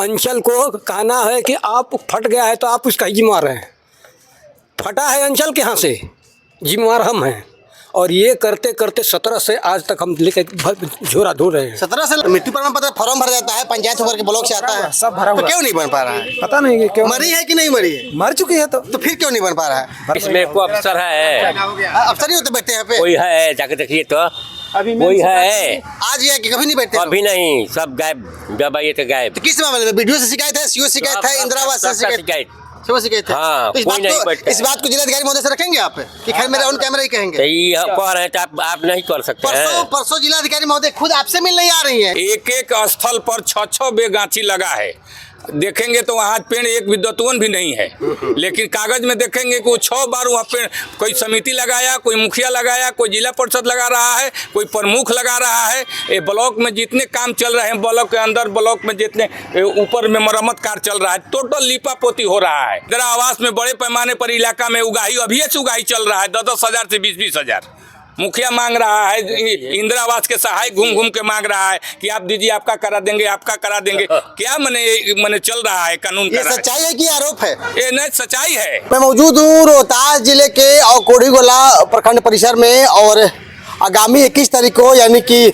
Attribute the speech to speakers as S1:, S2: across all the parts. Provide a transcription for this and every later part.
S1: अंचल को कहना है कि आप फट गया है तो आप उसका जिम्मेवार हैं। फटा है अंचल के यहाँ से, जिम्मेवार हम हैं। और ये करते करते 17 से आज तक हम लेके झोरा ढो रहे हैं।
S2: 17 से मिट्टी प्रमाण पत्र फॉर्म भर जाता है, पंचायत होकर के ब्लॉक से आता है,
S1: सब भरा हुआ,
S2: तो क्यों नहीं बन पा रहा है?
S1: पता नहीं क्यों।
S2: मरी है कि नहीं मरी है?
S1: मर चुकी है तो
S2: फिर क्यों नहीं बन पा रहा है?
S3: इसमें को अफसर है,
S2: अफसर ही होते बैठते हैं यहाँ पे?
S3: कोई है, जाके देखिए तो कोई है।
S2: आज ये कि कभी नहीं बैठते?
S3: अभी नहीं, सब गायब, जब आइए तो गायब।
S2: तो किस मामले में? वीडियो से शिकायत है, सीओ शिकायत है, इंदिरा आवास से शिकायत, सब शिकायत है।
S3: हाँ,
S2: तो इस बात को जिलाधिकारी महोदय से रखेंगे आप कि खैर मेरा ऑन कैमरा ही कहेंगे?
S3: सही कह रहे हैं तो आप नहीं कर सकते हैं।
S2: परसों जिलाधिकारी महोदय खुद आपसे मिलने आ रही है।
S4: एक एक स्थल पर 6-6 बेगाची लगा है। देखेंगे तो वहाँ पेड़ एक भी दतवन भी नहीं है, लेकिन कागज में देखेंगे कि वो 6 बार वहाँ पेड़, कोई समिति लगाया, कोई मुखिया लगाया, कोई जिला परिषद लगा रहा है, कोई प्रमुख लगा रहा है। ये ब्लॉक में जितने काम चल रहे हैं, ब्लॉक के अंदर, ब्लॉक में जितने ऊपर में मरम्मत कार्य चल रहा है, टोटल लीपा पोती हो रहा है। इंदिरा आवास में बड़े पैमाने पर इलाका में उगाही, अभी उगाही चल रहा है 10-10 हज़ार से 20-20 हज़ार। मुखिया मांग रहा है, इंदिरा आवास के सहायक घूम घूम के मांग रहा है कि आप दीजिए, आपका करा देंगे, आपका करा देंगे। क्या मने चल रहा है कानून का?
S2: ये सच्चाई है कि आरोप है?
S4: ये नहीं, सच्चाई है।
S2: मैं मौजूद हूँ रोहतास जिले के कोढ़ीगोला प्रखंड परिसर में, और आगामी 21 तारीख को यानी कि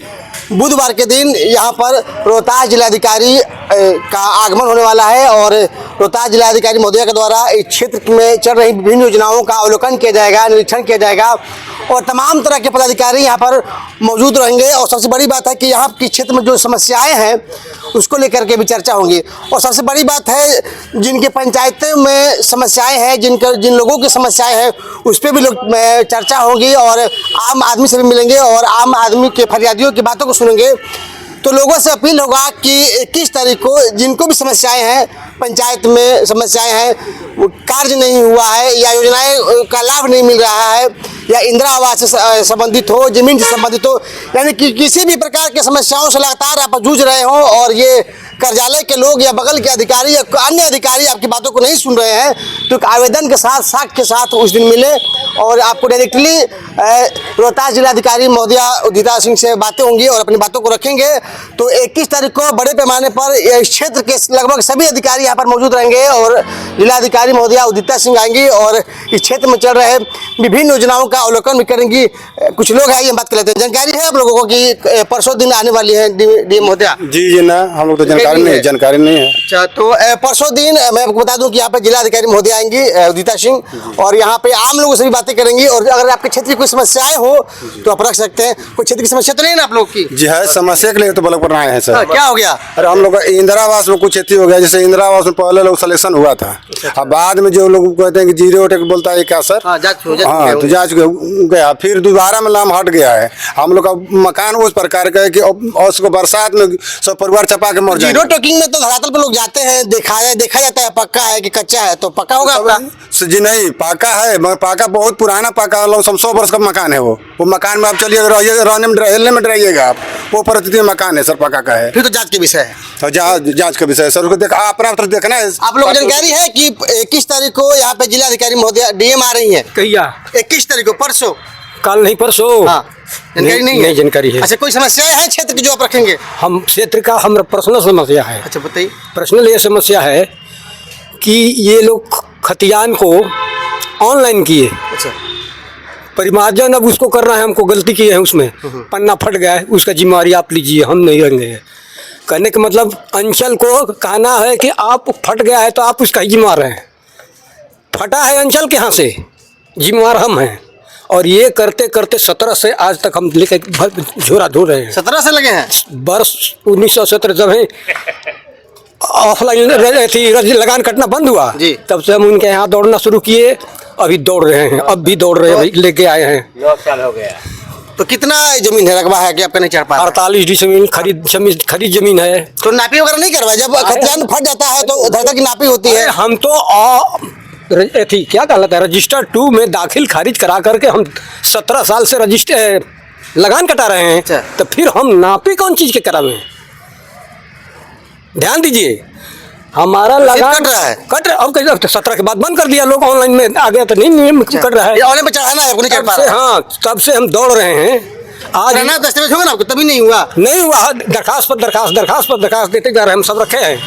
S2: बुधवार के दिन यहाँ पर रोहतास जिलाधिकारी का आगमन होने वाला है। और रोहतास जिलाधिकारी महोदय के द्वारा इस क्षेत्र में चल रही विभिन्न योजनाओं का अवलोकन किया जाएगा, निरीक्षण किया जाएगा, और तमाम तरह के पदाधिकारी यहाँ पर मौजूद रहेंगे। और सबसे बड़ी बात है कि यहाँ के क्षेत्र में जो समस्याएं हैं उसको लेकर के भी चर्चा होंगी। और सबसे बड़ी बात है, जिनके पंचायतों में समस्याएं हैं, जिन लोगों की समस्याएं हैं, उस पर भी लोग चर्चा होगी, और आम आदमी से भी मिलेंगे और आम आदमी के फरियादियों की बातों को सुनेंगे। तो लोगों से अपील होगा कि 21 तारीख को जिनको भी समस्याएं हैं, पंचायत में समस्याएं हैं, कार्य नहीं हुआ है, या योजनाएं का लाभ नहीं मिल रहा है, या इंदिरा आवास से संबंधित हो, जमीन से संबंधित हो, यानी कि किसी भी प्रकार की समस्याओं से लगातार आप जूझ रहे हो, और ये कार्यालय के लोग या बगल के अधिकारी या अन्य अधिकारी आपकी बातों को नहीं सुन रहे हैं, तो आवेदन के साथ, साक्ष्य के साथ उस दिन मिले, और आपको डायरेक्टली रोहतास जिलाधिकारी महोदया उदिता सिंह से बातें होंगी और अपनी बातों को रखेंगे। तो 21 तारीख को बड़े पैमाने पर इस क्षेत्र के लगभग सभी अधिकारी यहाँ पर मौजूद रहेंगे, और जिलाधिकारी महोदया उदिता सिंह आएंगी और इस क्षेत्र में चल रहे विभिन्न योजनाओं का अवलोकन भी करेंगी। कुछ लोग हैं, ये बात कर लेते हैं। जानकारी है आप लोगों को कि परसों दिन आने वाली है डीएम महोदया?
S5: जी ना, हम लोग तो जानकारी नहीं है।
S2: अच्छा, तो परसों दिन मैं आपको बता दूं कि यहाँ पे जिलाधिकारी महोदय आएंगी उदिता सिंह, और यहाँ पे आम लोगों से भी बातें करेंगी। और अगर आपके क्षेत्र की कोई समस्याएं हो तो आप रख सकते हैं। कोई क्षेत्र की समस्या तो नहीं है ना आप लोग की?
S5: जी है, समस्या के लिए तो ब्लॉक पर आए हैं सर।
S2: क्या हो गया?
S5: अरे हम लोग इंदिरा आवास में कुछ क्षति हो गया। जैसे इंदिरा आवास में पहले लोग सिलेक्शन हुआ था, अब बाद में जो लोग कहते हैं कि 0 टेक बोलता है क्या सर?
S2: हाँ,
S5: तो जांच गया, फिर दोबारा में नाम हट गया है। हम लोग का मकान उस प्रकार का है कि उसको बरसात में सब परिवार चपा के मर जाए।
S2: 0 टेकिंग में तो धरातल पर लोग जाते हैं, देखा जाता है पक्का है कि कच्चा है, तो पक्का होगा आपका?
S5: जी नहीं, पाका है, मगर पाका बहुत पुराना पाका, 100 वर्ष का मकान है। वो मकान में आप चलिए, रहने में रहिएगा आप, वो परिस्थिति में मकान है सर, पक्का का है।
S2: फिर तो जांच के विषय है,
S5: जांच का विषय है सर, उसको देखना है।
S2: आप लोग को जानकारी है कि 21 तारीख को यहाँ पे जिलाधिकारी महोदय डीएम आ रही है?
S1: कहिया?
S2: 21 तारीख को, परसों?
S1: कल नहीं, परसों।
S2: हाँ, जानकारी नहीं है?
S1: जानकारी है।
S2: अच्छा, कोई समस्या है क्षेत्र की जो आप रखेंगे?
S1: हम क्षेत्र का हमारा पर्सनल समस्या है।
S2: अच्छा, बताइए।
S1: पर्सनल ये समस्या है कि ये लोग खतियान को ऑनलाइन किए।
S2: अच्छा,
S1: परिमार्जन अब उसको करना है, हमको गलती की है, उसमें पन्ना फट गया है, उसका जिम्मेवारी आप लीजिए, हम नहीं लेंगे। कहने का मतलब अंचल को कहना है कि आप फट गया है तो आप उसका जिम्मेवार हैं। फटा है अंचल के यहाँ से, जिम्मेवार हम हैं। और ये करते करते 17 से आज तक हम लेके झोरा ढो रहे हैं।
S2: 17 से लगे हैं?
S1: वर्ष 1917 जब है ऑफलाइन लगान कटना बंद हुआ, तब से हम उनके यहाँ दौड़ना शुरू किए। अभी दौड़ रहे हैं, अब भी दौड़ रहे हैं, लेके आए हैं।
S3: 9 साल हो गया।
S2: तो कितना जमीन है, रकबा है कि आपका नहीं चढ़ पा?
S1: 48 डिसमील खरीद जमीन है।
S2: तो नापी वगैरह नहीं करवाए? जब खतियान फट जाता है तो धरता की नापी होती है।
S1: हम तो क्या कहलाता है, रजिस्टर 2 में दाखिल खारिज करा करके हम 17 साल से रजिस्टर लगान कटा रहे हैं। तो फिर हम नापी कौन चीज के करावे? ध्यान दीजिए, हमारा लगान कट रहा है। अब 17 के बाद बंद कर दिया, लोग ऑनलाइन में आ गया तो नहीं कट रहा है।
S2: ऑनलाइन पे चढ़ाना है, नहीं चढ़ पा रहा।
S1: हाँ, तब से हम दौड़ रहे हैं। आज
S2: दस्तावेज होगा ना आपको, तभी नहीं हुआ
S1: दरखास्त पर दरखास्त देते जा रहे हैं। हम सब रखे हैं।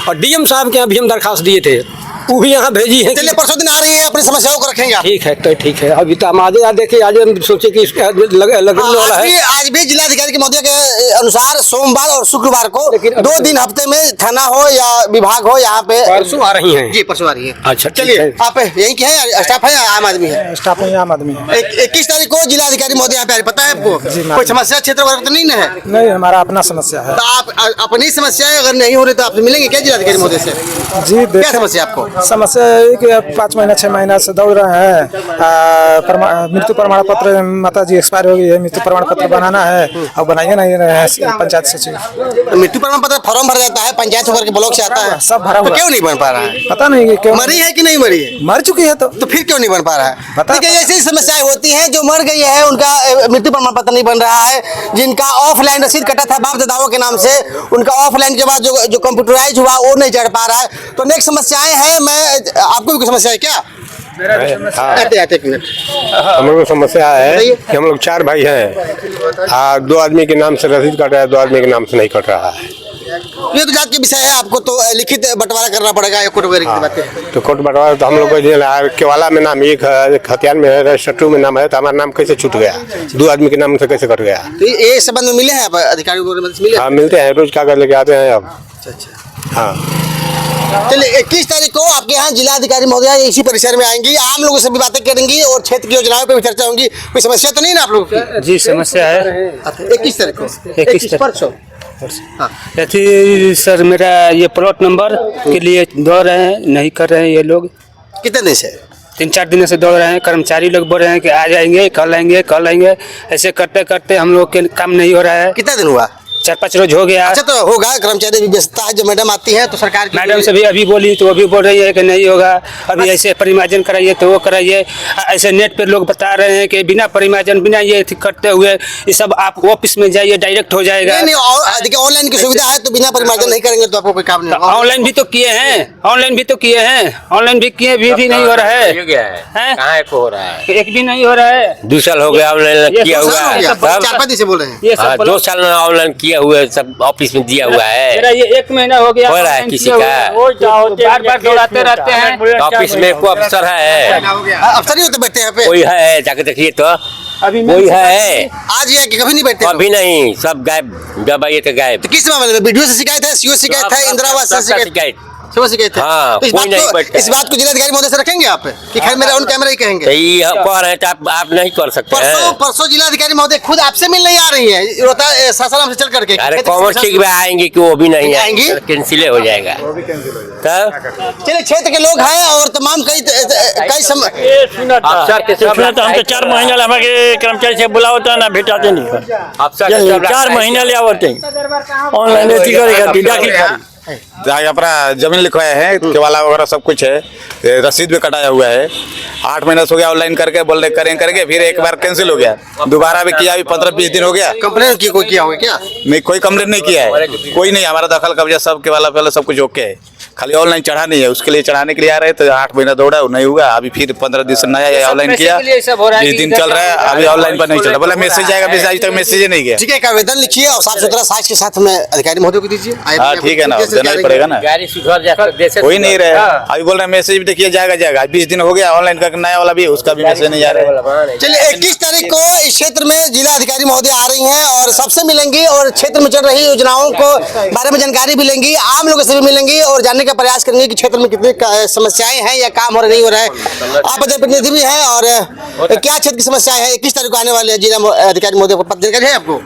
S1: और डीएम साहब के यहाँ भी हम दरखास्त दिए थे, वो भी यहाँ भेजी है।
S2: चलिए परसों दिन आ रही है, अपनी समस्याओं को रखेंगे आप।
S1: ठीक है, तो ठीक है। अभी तो हम आज देखिए, आज हम सोचे कि लगने वाला है।
S2: आज भी जिलाधिकारी के महोदय के अनुसार सोमवार और शुक्रवार को
S1: लेकिन
S2: 2 दिन हफ्ते में थाना हो या विभाग हो यहाँ पे
S1: परसों आ रही हैं
S2: जी, परसों आ रही है।
S1: अच्छा, ठीक
S2: चलिए,
S1: है।
S2: आप यहीं के हैं, स्टाफ है या आम आदमी है?
S6: स्टाफ में आम आदमी है।
S2: 21 तारीख को जिलाधिकारी महोदय यहाँ पे आ रहे, पता है आपको? कोई समस्या क्षेत्र वर्ग तो नहीं ना है?
S6: नहीं, हमारा अपना समस्या है।
S2: तो आप अपनी समस्याएं अगर नहीं हो रही तो आपसे मिलेंगे क्या जिलाधिकारी महोदय से?
S6: जी
S2: क्या
S6: देखिए,
S2: समस्या आपको?
S6: समस्या है कि अब 5 महीना 6 महीना से दौड़ रहे हैं। मृत्यु प्रमाण पत्र, माता जी एक्सपायर हो गई है, मृत्यु प्रमाण पत्र बनाना है और बनाइए नहीं रहे हैं पंचायत सचिव।
S2: मृत्यु प्रमाण पत्र फॉर्म भरा जाता है, पंचायत होकर के ब्लॉक से आता है,
S6: सब भरा
S2: तो
S6: हुआ
S2: क्यों नहीं बन पा रहा है?
S6: पता नहीं कि क्यों
S2: मरी है कि नहीं मरी है?
S6: मर चुकी है। तो
S2: फिर क्यों नहीं बन पा रहा है?
S6: बता-
S2: देखिए, ऐसी समस्याएं होती हैं, जो मर गई है उनका मृत्यु प्रमाण पत्र नहीं बन रहा है, जिनका ऑफलाइन रसीद कटा था बाप दादाओं के नाम से, उनका ऑफलाइन के बाद जो कंप्यूटराइज हुआ वो नहीं चढ़ पा रहा है। तो अनेक समस्याएं हैं। मैं आपको भी कोई समस्या है क्या? आते एक मिनट।
S7: हम लोग को समस्या है कि हम लोग 4 भाई हैं, 2 आदमी के नाम से रसीद कट रहा है, 2 आदमी के नाम से नहीं कट रहा है।
S2: ये तो जात के विषय है, आपको तो लिखित बंटवारा करना पड़ेगा, कोर्ट वगैरह की बातें।
S7: तो कोर्ट बंटवारा तो हम लोग को केवाला में नाम एक है, खतियान में है, रजिस्ट्री में नाम है, तो हमारा नाम कैसे छूट गया? 2 आदमी के नाम से कैसे कट गया?
S2: तो ये संबंध में मिले हैं आप अधिकारी वगैरह से मिले?
S7: हाँ, मिलते हैं, रोज कागज लेके आते हैं अब।
S2: अच्छा।
S7: हाँ,
S2: चलिए, 21 तारीख को आपके यहाँ जिलाधिकारी महोदय इसी परिसर में आएंगी, आम लोगों से भी बातें करेंगी और क्षेत्र की योजनाओं पर भी चर्चा होंगी। कोई समस्या तो नहीं ना आप लोगों की?
S8: जी समस्या है।
S2: 21 तारीख को
S8: 21
S2: परसों। हाँ,
S8: अथी सर, मेरा ये प्लॉट नंबर के लिए दौड़ रहे हैं, नहीं कर रहे हैं ये लोग।
S2: कितने दिन से?
S8: 3-4 दिनों से दौड़ रहे हैं। कर्मचारी लोग बोल रहे हैं कि आ जाएंगे, कल आएंगे, कल आएंगे। ऐसे करते करते हम लोग के काम नहीं हो रहा है।
S2: कितना दिन हुआ?
S8: 4-5 रोज हो गया।
S2: अच्छा, तो होगा, कर्मचारी भी व्यस्तता है, जब मैडम आती है तो सरकार की
S8: मैडम से भी अभी बोली तो वो भी बोल रही है कि नहीं होगा, अभी ऐसे परिमार्जन कराइए तो वो कराइए। ऐसे नेट पे लोग बता रहे हैं कि बिना परिमार्जन, बिना ये करते हुए ये सब आप ऑफिस में जाइए, डायरेक्ट हो जाएगा।
S2: नहीं, देखिए, ऑनलाइन की सुविधा है, तो बिना परिमार्जन नहीं करेंगे तो आपको कोई काम नहीं होगा।
S8: ऑनलाइन भी तो किए हैं, ऑनलाइन भी तो किए हैं, ऑनलाइन भी किए, भी नहीं हो रहा है।
S3: हो गया है,
S8: हैं?
S3: कहाँ एक हो रहा है?
S8: एक भी नहीं हो रहा है।
S3: 2 साल हो गया ऑनलाइन
S8: ये
S3: किया
S8: तो
S3: हुआ
S8: साल हो
S3: है
S8: गया,
S3: सब।
S2: 4-5 दिन से बोल रहे हैं।
S8: ये
S3: हाँ,
S8: सब
S3: 2 साल ऑनलाइन किया हुआ है, सब ऑफिस में दिया हुआ है।
S8: मेरा ये 1 महीना हो गया।
S3: हो रहा है किसी का?
S8: बार दौड़ाते रहते हैं।
S3: ऑफिस में कोई अफसर है?
S2: अफसर ही होते बैठे हैं यहाँ पे?
S3: कोई है, जाके देखिए तो।
S8: अभी
S3: कोई है?
S2: आज या कि कभी नहीं बैठते?
S3: अभी नहीं, सब गायब। जब आइए तो गायब।
S2: तो किस मामले में? वीडियो से शिकायत है, सीओ शिकायत है, इंदिरा आवास से
S3: सबका
S2: शिकायत, सब शिकायत है।
S3: हाँ,
S2: तो
S3: कोई नहीं बैठता
S2: इस बात को जिलाधिकारी महोदय से रखेंगे आप कि खैर मेरा ऑन कैमरा ही
S3: तो
S2: कहेंगे?
S3: ये कह रहे हैं तो आप नहीं कर सकते हैं।
S2: परसों जिलाधिकारी महोदय खुद आपसे मिलने आ रही है, रोहतास सासाराम से चल करके।
S3: अरे कॉमर्स ठीक में आएंगे कि वो भी नहीं
S2: आएंगी?
S3: कैंसिल हो जाएगा।
S2: चलिए, क्षेत्र के लोग हैं और तमाम कई
S3: अफसर के सब
S9: इसमें तो हम तो 4 महीना हमारे कर्मचारी से बुलावता ना भेटाते नहीं।
S3: अफसर के सब
S9: 4 महीना ले आवते ऑनलाइन अथी करेगा दाखिल
S5: जहाँ अपना जमीन लिखवाया है, केवाला वगैरह सब कुछ है, रसीद भी कटाया हुआ है। 8 महीना से हो गया ऑनलाइन करके, बोल रहे करेंगे, फिर एक बार कैंसिल हो गया, दोबारा भी किया, अभी 15-20 दिन हो गया।
S2: कंप्लेन की कोई किया होगा क्या?
S5: नहीं, कोई कंप्लेन नहीं किया है, कोई नहीं। हमारा दखल कब्जा सब केवाला पहले सब कुछ ओके है, खाली ऑनलाइन चढ़ा नहीं है। उसके लिए चढ़ाने के लिए आ रहे तो 8 महीना दौड़ा, नहीं हुआ। अभी फिर 15 दिन से नया ऑनलाइन किया, 20 दिन चल रहा है, अभी ऑनलाइन पर नहीं चल रहा। बोला मैसेज आएगा, आज तक मैसेज नहीं गया।
S2: ठीक है, एक आवेदन लिखिए और साफ सुथरा साक्ष्य के साथ में अधिकारी महोदय को दीजिए।
S5: हाँ, ठीक है ना, देना ही पड़ेगा ना,
S3: गाड़ी सुधर जाता
S5: कोई नहीं रहे। अभी बोल रहे मैसेज भी देखिए, जाएगा 20 दिन हो गया ऑनलाइन करके, नया वाला भी उसका भी मैसेज नहीं आ रहा है।
S2: चलिए, 21 तारीख को इस क्षेत्र में जिला अधिकारी महोदय आ रही हैं और सबसे मिलेंगी और क्षेत्र में चल रही योजनाओं को बारे में जानकारी भी लेंगी, आम लोगों से भी मिलेंगी और जानने का प्रयास करेंगे कि क्षेत्र में कितनी समस्याएं हैं या काम हो रहा नहीं हो रहा है। आप जनप्रतिनिधि भी हैं और क्या क्षेत्र की समस्याएं हैं? 21 तारीख को आने वाले जिला अधिकारी महोदय को जानकारी है आपको?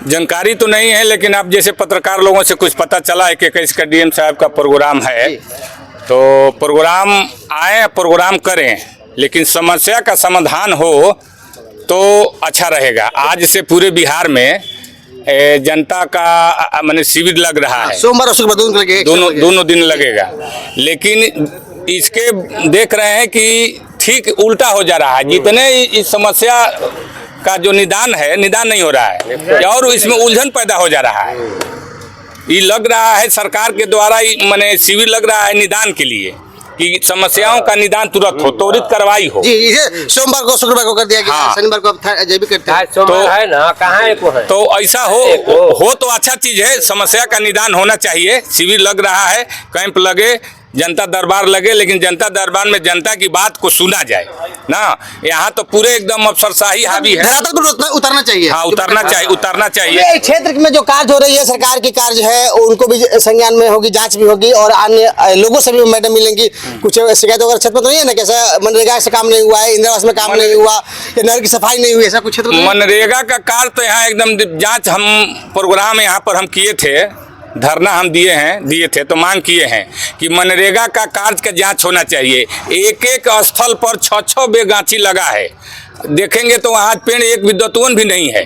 S4: जानकारी तो नहीं है, लेकिन अब जैसे पत्रकार लोगों से कुछ पता चला है कि इक्कीस का डीएम साहब का प्रोग्राम है, तो प्रोग्राम आए, प्रोग्राम करें, लेकिन समस्या का समाधान हो तो अच्छा रहेगा। आज से पूरे बिहार में जनता का माने शिविर लग रहा है,
S2: सोमवार और शुक्रवार
S4: दोनों दिन लगेगा, लेकिन इसके देख रहे हैं कि ठीक उल्टा हो जा रहा है। जितने इस समस्या का जो निदान है, निदान नहीं हो रहा है और इसमें उलझन पैदा हो जा रहा है। ये लग रहा है सरकार के द्वारा माने शिविर लग रहा है निदान के लिए, कि समस्याओं का निदान तुरंत हो, त्वरित कार्रवाई हो।
S2: जी, ये सोमवार को शुक्रवार को कर दिया गया,
S4: हाँ।
S2: शनिवार को अब जय भी करते हैं।
S3: तो है ना, कहाँ है को है?
S4: तो ऐसा हो तो अच्छा चीज है, समस्या का निदान होना चाहिए। शिविर लग रहा है, कैंप लगे, जनता दरबार लगे, लेकिन जनता दरबार में जनता की बात को सुना जाए ना। यहाँ तो पूरे एकदम अफसरशाही हावी है।
S2: धरातल पर उतरना चाहिए।
S4: हाँ, उतरना चाहिए।
S2: ये क्षेत्र में जो कार्य हो रही है, सरकार की कार्य है, उनको भी संज्ञान में होगी, जांच भी होगी और अन्य लोगों से भी मैडम मिलेंगी। कुछ शिकायत वगैरह क्षेत्र में तो नहीं है ना, कैसा मनरेगा से काम नहीं हुआ है, इंदिरा आवास में काम नहीं हुआ, या नहर की सफाई नहीं हुई, ऐसा कुछ क्षेत्र में?
S4: मनरेगा का कार्य तो यहाँ एकदम जांच, हम प्रोग्राम यहाँ पर हम किए थे, धरना हम दिए थे तो मांग किए हैं कि मनरेगा का कार्य का जांच होना चाहिए। एक एक स्थल पर 6-6 बे गाछी लगा है, देखेंगे तो वहाँ पेड़ एक विद्वतवन भी नहीं है,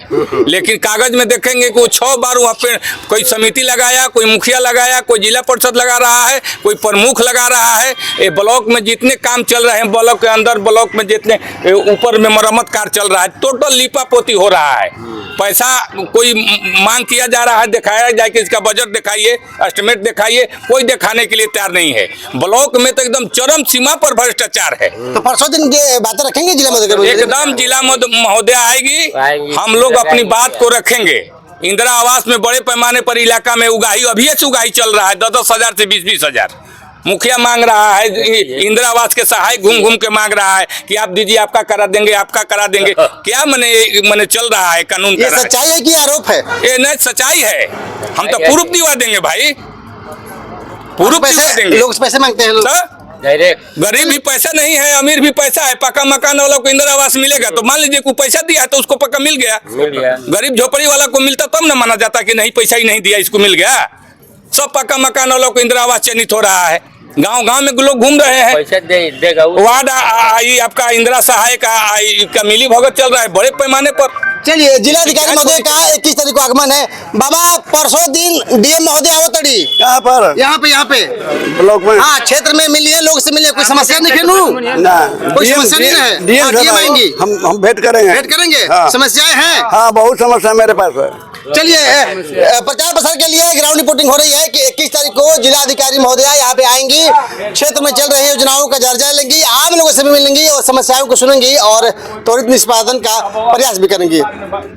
S4: लेकिन कागज में देखेंगे कि वो 6 बार वहाँ पेड़, कोई समिति लगाया, कोई मुखिया लगाया, कोई जिला परिषद लगा रहा है, कोई प्रमुख लगा रहा है। ये ब्लॉक में जितने काम चल रहे हैं, ब्लॉक के अंदर, ब्लॉक में जितने ऊपर में मरम्मत कार्य चल रहा है, टोटल लीपा पोती हो रहा है। पैसा कोई मांग किया जा रहा है, दिखाया जाए कि इसका बजट दिखाइए, एस्टिमेट दिखाइए, कोई दिखाने के लिए तैयार नहीं है। ब्लॉक में तो एकदम चरम सीमा पर भ्रष्टाचार है।
S2: तो परसों दिन की बातें रखेंगे जिला महोदय?
S4: एकदम जिला महोदय आएगी, हम लोग अपनी बात को रखेंगे। इंदिरा आवास में बड़े पैमाने पर इलाका में उगाही, अभी से उगाही चल रहा है, 10-10 हजार से 20-20 हजार। मुखिया मांग रहा है, इंदिरा आवास के सहायक घूम घूम के मांग रहा है कि आप दीजिए, आपका करा देंगे, आपका करा देंगे। क्या मने चल रहा है कानून का?
S2: सच्चाई है कि आरोप है?
S4: ये नहीं, सच्चाई है। हम तो प्रूफ दिवा देंगे भाई, प्रूफ दिवा देंगे।
S2: लोग पैसे मांगते हैं लोग।
S4: गरीब भी पैसा नहीं है, अमीर भी पैसा है। पक्का मकान वाला को इंदिरा आवास मिलेगा तो मान लीजिए कोई पैसा दिया तो उसको पक्का मिल गया। गरीब झोपड़ी वाला को मिलता तब ना माना जाता कि नहीं, पैसा ही नहीं दिया, इसको मिल गया। सब पक्का मकान वालों को इंदिरा आवास चयनित हो रहा है। गांव-गांव में लोग घूम रहे हैं,
S3: पैसा देगा
S4: वार्ड आई आपका इंदिरा सहायक का मिली भगत चल रहा है बड़े पैमाने पर।
S2: चलिए, जिलाधिकारी महोदय का 21 तारीख को आगमन है। बाबा, परसों दिन डीएम महोदय आवतड़ी
S7: यहाँ पर
S2: यहाँ पे
S7: ब्लॉक में,
S2: हाँ, क्षेत्र में मिलिए, लोग से मिलिए। कोई समस्या नहीं खेलू
S7: ना,
S2: कोई समस्या नहीं है। डीएम आएंगी,
S7: हम भेंट करेंगे। हाँ।
S2: समस्याएं हैं?
S7: हाँ, बहुत समस्या मेरे पास है।
S2: चलिए, प्रचार प्रसार के लिए ग्राउंड रिपोर्टिंग हो रही है कि 21 तारीख को जिलाधिकारी महोदया यहाँ पे आएंगी, क्षेत्र में चल रही योजनाओं का जायजा लेंगी, आम लोगों से भी मिलेंगी और समस्याओं को सुनेंगी और त्वरित निष्पादन का प्रयास भी करेंगी।